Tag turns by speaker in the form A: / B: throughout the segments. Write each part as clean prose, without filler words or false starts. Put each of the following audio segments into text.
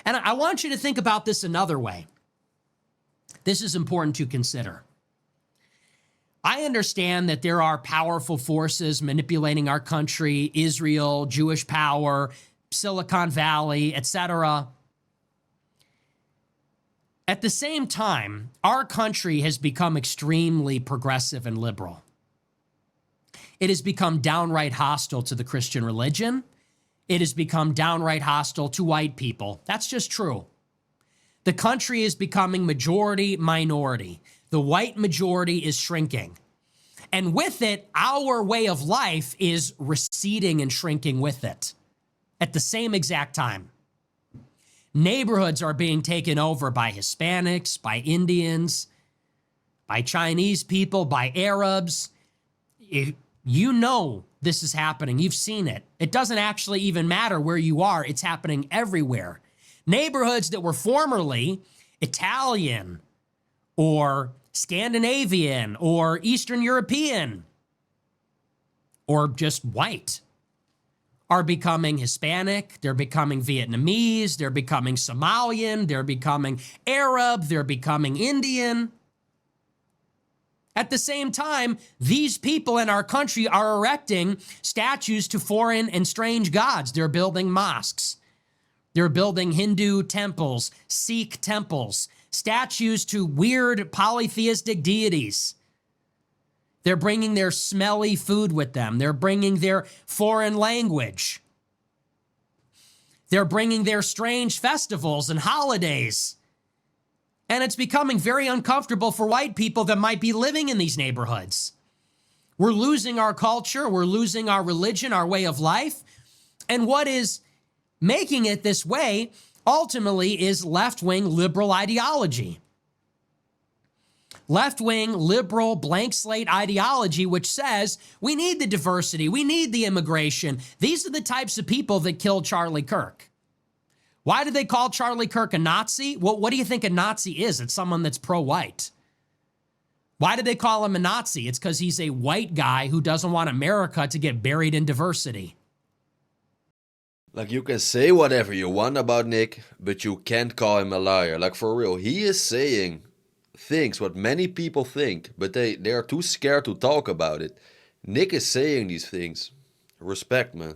A: And I want you to think about this another way. This is important to consider. I understand that there are powerful forces manipulating our country, Israel, Jewish power, Silicon Valley, etc. At the same time, our country has become extremely progressive and liberal. It has become downright hostile to the Christian religion. It has become downright hostile to white people. That's just true. The country is becoming majority minority. The white majority is shrinking. And with it, our way of life is receding and shrinking with it at the same exact time. Neighborhoods are being taken over by Hispanics, by Indians, by Chinese people, by Arabs. You know this is happening. You've seen it. It doesn't actually even matter where you are. It's happening everywhere. Neighborhoods that were formerly Italian or Scandinavian or Eastern European or just white are becoming Hispanic. They're becoming Vietnamese. They're becoming Somalian. They're becoming Arab. They're becoming Indian. At the same time, these people in our country are erecting statues to foreign and strange gods. They're building mosques. They're building Hindu temples, Sikh temples, statues to weird polytheistic deities. They're bringing their smelly food with them. They're bringing their foreign language. They're bringing their strange festivals and holidays. And it's becoming very uncomfortable for white people that might be living in these neighborhoods. We're losing our culture. We're losing our religion, our way of life. And what is making it this way ultimately is left-wing liberal ideology. Left-wing liberal blank slate ideology, which says we need the diversity, we need the immigration. These are the types of people that killed Charlie Kirk. Why did they call Charlie Kirk a Nazi? Well, what do you think a Nazi is? It's someone that's pro-white. Why did they call him a Nazi? It's because he's a white guy who doesn't want America to get buried in diversity.
B: Like, you can say whatever you want about Nick, but you can't call him a liar. Like, for real, he is saying things what many people think, but they are too scared to talk about it. Nick is saying these things. Respect, man.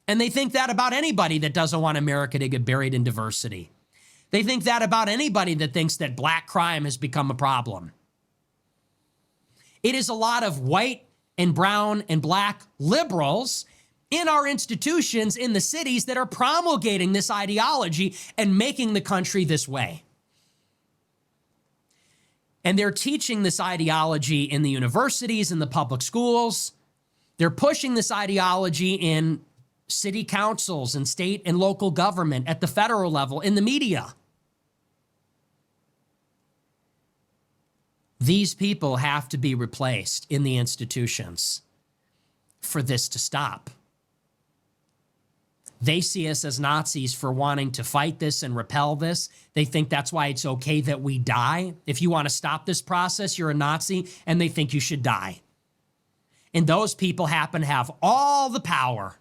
A: And they think that about anybody that doesn't want America to get buried in diversity. They think that about anybody that thinks that black crime has become a problem. It is a lot of white and brown and black liberals in our institutions in the cities that are promulgating this ideology and making the country this way. And they're teaching this ideology in the universities, in the public schools. They're pushing this ideology in city councils and state and local government at the federal level, in the media. These people have to be replaced in the institutions for this to stop. They see us as Nazis for wanting to fight this and repel this. They think that's why it's okay that we die. If you want to stop this process, you're a Nazi, and they think you should die. And those people happen to have all the power.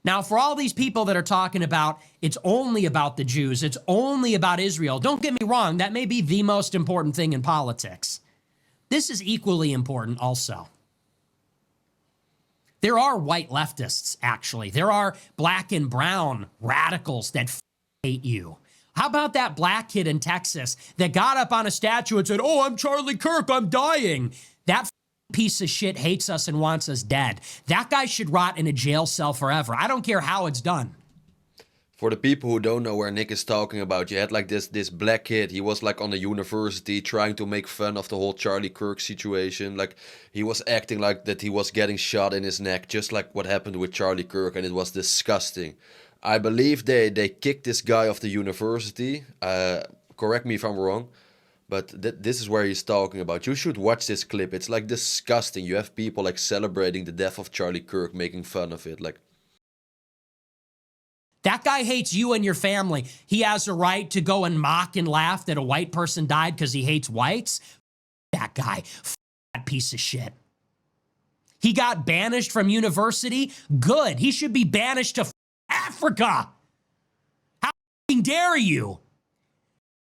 A: Now, for all these people that are talking about it's only about the Jews, it's only about Israel, don't get me wrong, that may be the most important thing in politics. This is equally important also. There are white leftists, actually. There are black and brown radicals that hate you. How about that black kid in Texas that got up on a statue and said, "Oh, I'm Charlie Kirk, I'm dying"? That piece of shit hates us and wants us dead. That guy should rot in a jail cell forever. I don't care how it's done.
B: For the people who don't know where Nick is talking about, you had like this black kid. He was like on a university trying to make fun of the whole Charlie Kirk situation. Like, he was acting like that he was getting shot in his neck, just like what happened with Charlie Kirk, and it was disgusting. I believe they kicked this guy off the university. Correct me if I'm wrong. But this is where he's talking about. You should watch this clip. It's like disgusting. You have people like celebrating the death of Charlie Kirk, making fun of it. Like,
A: that guy hates you and your family. He has a right to go and mock and laugh that a white person died because he hates whites. That guy, that piece of shit. He got banished from university. Good. He should be banished to Africa. How fucking dare you?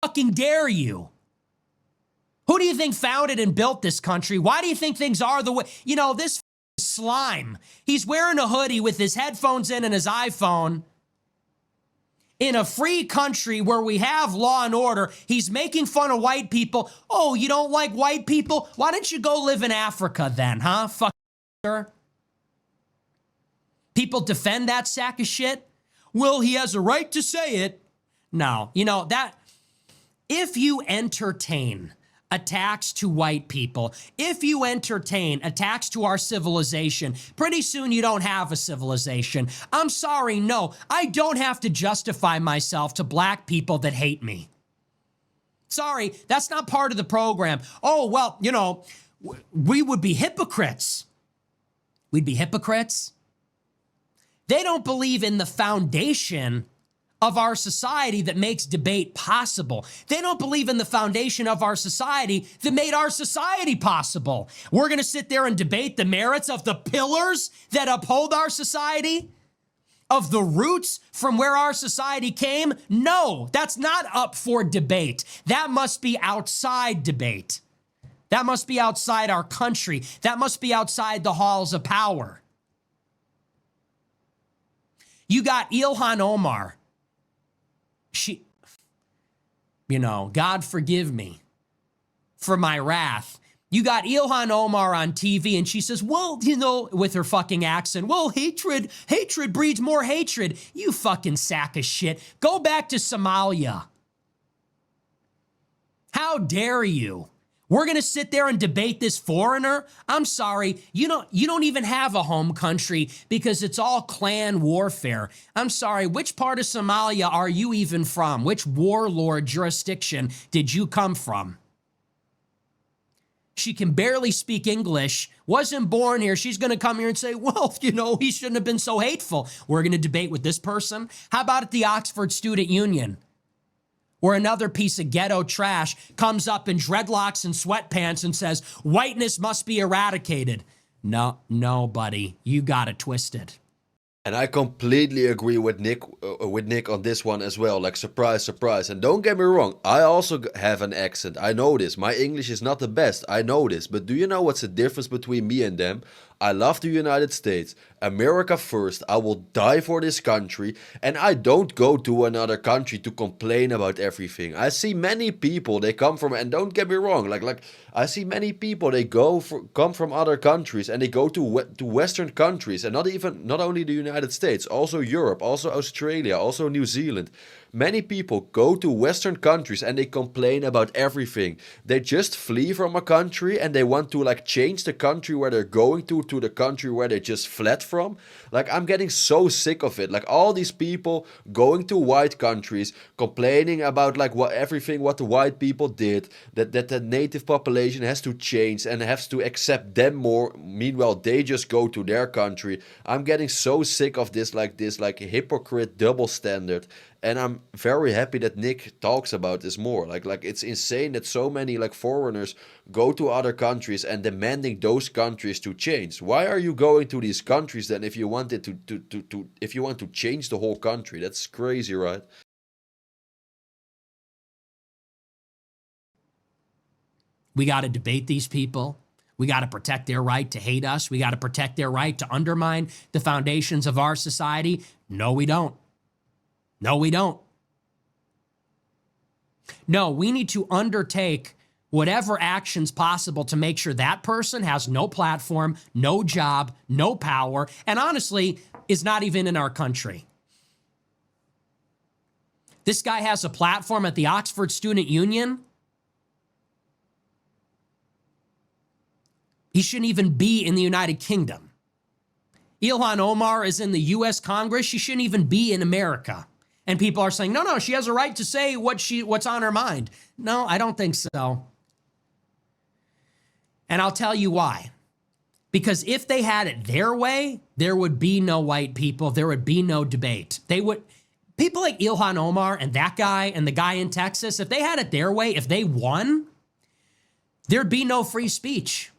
A: Fucking dare you? Who do you think founded and built this country? Why do you think things are the way? You know, this slime. He's wearing a hoodie with his headphones in and his iPhone. In a free country where we have law and order, he's making fun of white people. Oh, you don't like white people? Why don't you go live in Africa then, huh? Fucker. People defend that sack of shit. Well, he has a right to say it. No, you know, that if you entertain attacks to white people, if you entertain attacks to our civilization, pretty soon you don't have a civilization. I'm sorry, no, I don't have to justify myself to black people that hate me. Sorry, that's not part of the program. Oh, well, you know, we would be hypocrites. We'd be hypocrites. They don't believe in the foundation of our society that makes debate possible. They don't believe in the foundation of our society that made our society possible. We're going to sit there and debate the merits of the pillars that uphold our society, of the roots from where our society came. No, that's not up for debate. That must be outside debate. That must be outside our country. That must be outside the halls of power. You got Ilhan Omar. She, you know, God forgive me for my wrath. You got Ilhan Omar on TV and she says, well, you know, with her fucking accent, well, hatred breeds more hatred. You fucking sack of shit. Go back to Somalia. How dare you? We're going to sit there and debate this foreigner? I'm sorry, you don't even have a home country because it's all clan warfare. I'm sorry, which part of Somalia are you even from? Which warlord jurisdiction did you come from? She can barely speak English, wasn't born here. She's going to come here and say, well, you know, he shouldn't have been so hateful. We're going to debate with this person. How about at the Oxford Student Union? Where another piece of ghetto trash comes up in dreadlocks and sweatpants and says, whiteness must be eradicated. No, buddy, you got it twisted.
B: And I completely agree with Nick on this one as well. Like, surprise, surprise. And don't get me wrong, I also have an accent. I know this. My English is not the best. I know this. But do you know what's the difference between me and them? I love the United States. America first. I will die for this country. And I don't go to another country to complain about everything. I see many people, they come from, and don't get me wrong, like I see many people, they come from other countries and they go to Western countries, and not only the United States, also Europe, also Australia, also New Zealand. Many people go to Western countries and they complain about everything. They just flee from a country and they want to like change the country where they're going to the country where they just fled from. Like, I'm getting so sick of it. Like, all these people going to white countries, complaining about like what the white people did, that the native population has to change and has to accept them more. Meanwhile, they just go to their country. I'm getting so sick of this hypocrite double standard. And I'm very happy that Nick talks about this more. Like it's insane that so many like foreigners go to other countries and demanding those countries to change. Why are you going to these countries then if you wanted if you want to change the whole country? That's crazy, right?
A: We got to debate these people. We got to protect their right to hate us. We got to protect their right to undermine the foundations of our society. No, we don't. No, we don't. No, we need to undertake whatever actions possible to make sure that person has no platform, no job, no power, and honestly, is not even in our country. This guy has a platform at the Oxford Student Union. He shouldn't even be in the United Kingdom. Ilhan Omar is in the U.S. Congress. She shouldn't even be in America. And people are saying, no, she has a right to say what's on her mind. No, I don't think so. And I'll tell you why. Because if they had it their way, there would be no white people. There would be no debate. People like Ilhan Omar and that guy and the guy in Texas, if they had it their way, if they won, there'd be no free speech.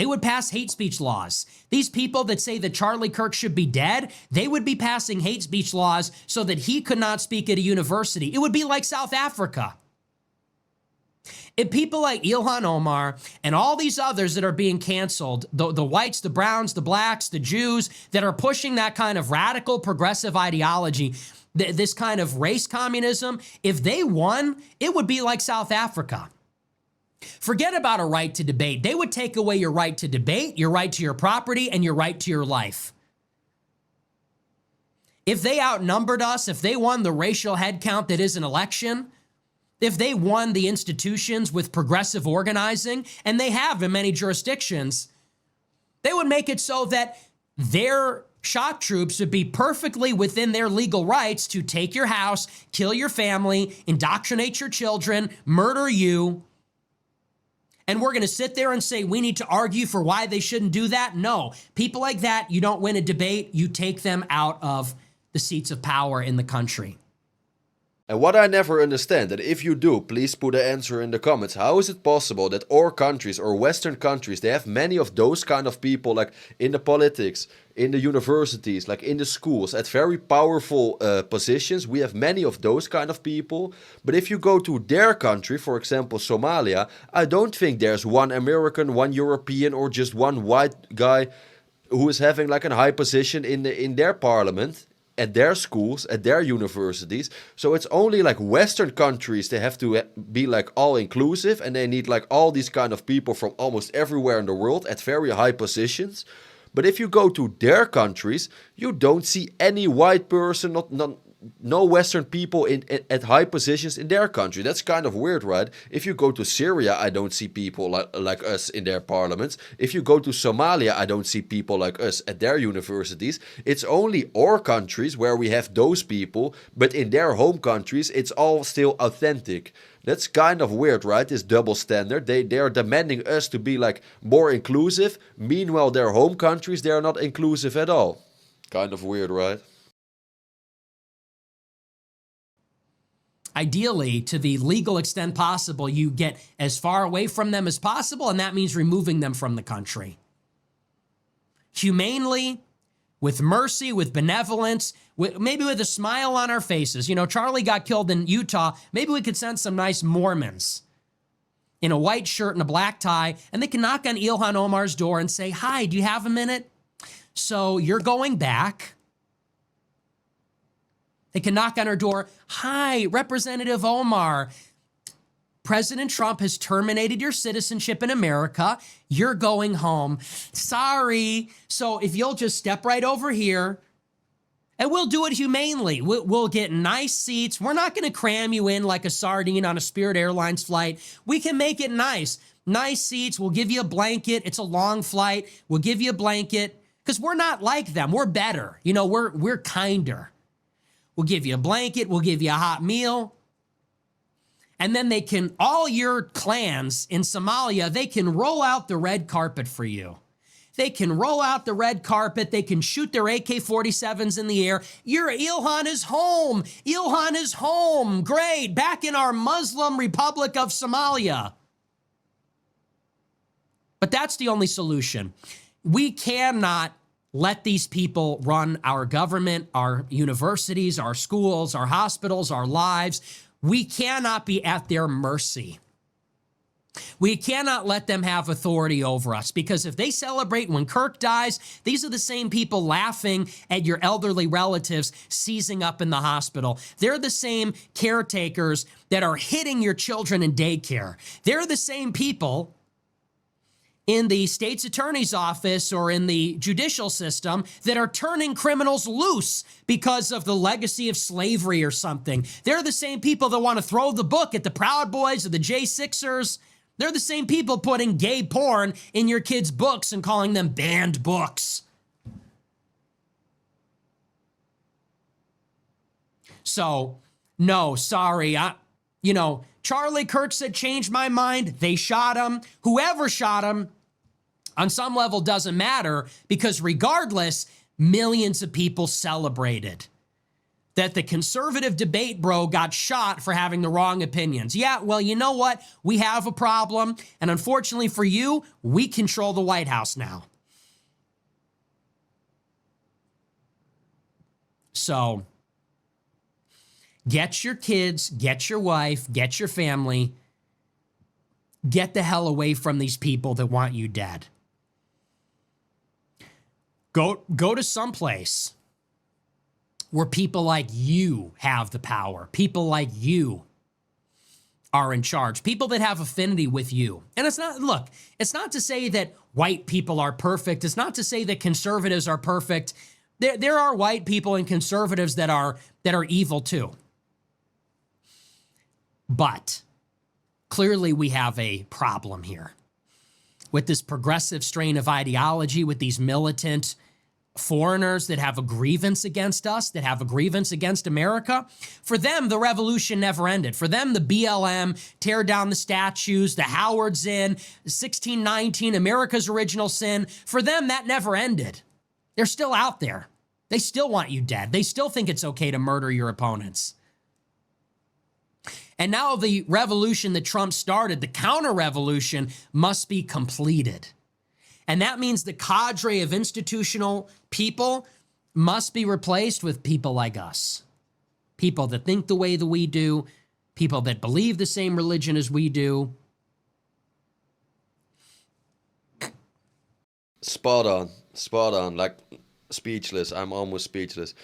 A: They would pass hate speech laws. These people that say that Charlie Kirk should be dead, they would be passing hate speech laws so that he could not speak at a university. It would be like South Africa. If people like Ilhan Omar and all these others that are being canceled, the whites, the browns, the blacks, the Jews, that are pushing that kind of radical progressive ideology, this kind of race communism, if they won, it would be like South Africa. Forget about a right to debate. They would take away your right to debate, your right to your property, and your right to your life. If they outnumbered us, if they won the racial head count that is an election, if they won the institutions with progressive organizing, and they have in many jurisdictions, they would make it so that their shock troops would be perfectly within their legal rights to take your house, kill your family, indoctrinate your children, murder you. And we're going to sit there and say we need to argue for why they shouldn't do that? No. People like that, you don't win a debate. You take them out of the seats of power in the country.
B: And what I never understand, that if you do, please put an answer in the comments. How is it possible that our countries or Western countries, they have many of those kind of people, like in the politics, in the universities, like in the schools, at very powerful positions. We have many of those kind of people. But if you go to their country, for example, Somalia, I don't think there's one American, one European, or just one white guy who is having like a high position in their parliament, at their schools, at their universities. So it's only like Western countries, they have to be like all inclusive, and they need like all these kind of people from almost everywhere in the world at very high positions. But if you go to their countries, you don't see any white person, no Western people at high positions in their country. That's kind of weird, right? If you go to Syria, I don't see people like us in their parliaments. If you go to Somalia, I don't see people like us at their universities. It's only our countries where we have those people, but in their home countries, it's all still authentic. That's kind of weird, right? This double standard. They are demanding us to be like more inclusive. Meanwhile, their home countries, they are not inclusive at all. Kind of weird, right?
A: Ideally, to the legal extent possible, you get as far away from them as possible, and that means removing them from the country. Humanely, with mercy, with benevolence, maybe with a smile on our faces. You know, Charlie got killed in Utah. Maybe we could send some nice Mormons in a white shirt and a black tie, and they can knock on Ilhan Omar's door and say, "Hi, do you have a minute? So you're going back." They can knock on her door. "Hi, Representative Omar. President Trump has terminated your citizenship in America. You're going home. Sorry. So if you'll just step right over here, and we'll do it humanely. We'll get nice seats. We're not going to cram you in like a sardine on a Spirit Airlines flight. We can make it nice. Nice seats. We'll give you a blanket. It's a long flight. We'll give you a blanket because we're not like them. We're better. You know, we're kinder. We'll give you a blanket. We'll give you a hot meal. And then they can, all your clans in Somalia, they can roll out the red carpet for you. They can roll out the red carpet. They can shoot their AK-47s in the air. Ilhan is home. Ilhan is home. Great. Back in our Muslim Republic of Somalia. But that's the only solution. We cannot let these people run our government, our universities, our schools, our hospitals, our lives. We cannot be at their mercy. We cannot let them have authority over us, because if they celebrate when Kirk dies, these are the same people laughing at your elderly relatives seizing up in the hospital. They're the same caretakers that are hitting your children in daycare. They're the same people in the state's attorney's office or in the judicial system that are turning criminals loose because of the legacy of slavery or something. They're the same people that want to throw the book at the Proud Boys or the J6ers. They're the same people putting gay porn in your kids' books and calling them banned books. So, no, sorry. Charlie Kirk said, "Change my mind." They shot him. Whoever shot him, on some level, doesn't matter, because regardless, millions of people celebrated that the conservative debate bro got shot for having the wrong opinions. Yeah, well, you know what? We have a problem, and unfortunately for you, we control the White House now. So, get your kids, get your wife, get your family, get the hell away from these people that want you dead. Go to some place where people like you have the power. People like you are in charge. People that have affinity with you. And it's not, look, it's not to say that white people are perfect. It's not to say that conservatives are perfect. There are white people and conservatives that are evil too. But clearly we have a problem here with this progressive strain of ideology, with these militant foreigners that have a grievance against us, that have a grievance against America. For them, the revolution never ended. For them, the BLM, tear down the statues, the Howard Zinn, 1619, America's original sin, for them, that never ended. They're still out there. They still want you dead. They still think it's okay to murder your opponents. And now the revolution that Trump started, the counter-revolution, must be completed. And that means the cadre of institutional people must be replaced with people like us. People that think the way that we do, people that believe the same religion as we do.
B: Spot on, like speechless. I'm almost speechless.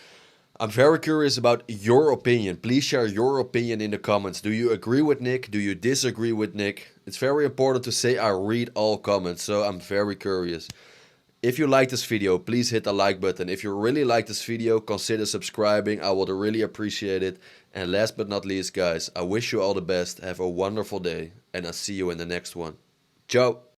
B: I'm very curious about your opinion. Please share your opinion in the comments. Do you agree with Nick? Do you disagree with Nick? It's very important to say I read all comments, so I'm very curious. If you like this video, please hit the like button. If you really like this video, consider subscribing. I would really appreciate it. And last but not least, guys, I wish you all the best. Have a wonderful day, and I'll see you in the next one. Ciao.